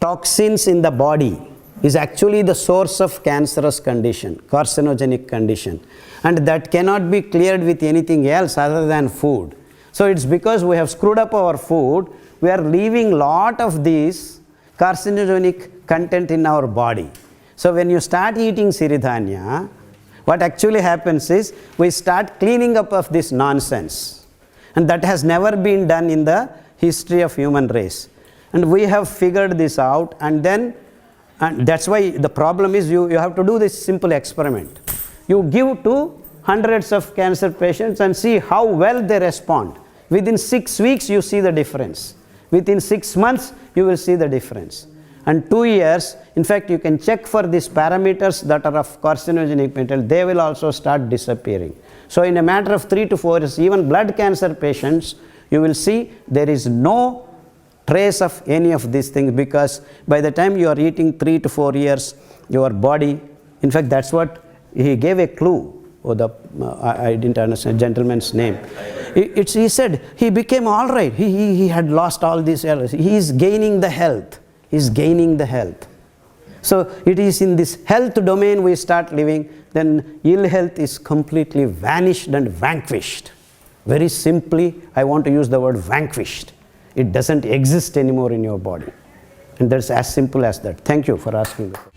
toxins in the body is actually the source of cancerous condition, carcinogenic condition, and that cannot be cleared with anything else other than food. So it's because we have screwed up our food, we are leaving lot of this carcinogenic content in our body. So when you start eating Siridhanya, what actually happens is we start cleaning up of this nonsense, and that has never been done in the history of human race. And we have figured this out, and that's why the problem is you have to do this simple experiment. You give to hundreds of cancer patients and see how well they respond. Within 6 weeks you see the difference. Within 6 months you will see the difference. And 2 years, in fact you can check for these parameters that are of carcinogenic material, they will also start disappearing. So in a matter of 3 to 4 years, even blood cancer patients, you will see there is no trace of any of these things, because by the time you are eating 3 to 4 years, your body, in fact that's what he gave a clue. I didn't understand the gentleman's name. He said he became all right. He had lost all these errors. He is gaining the health. He is gaining the health. So it is in this health domain we start living, then ill health is completely vanished and vanquished. Very simply, I want to use the word vanquished. It doesn't exist anymore in your body. And that's as simple as that. Thank you for asking the question.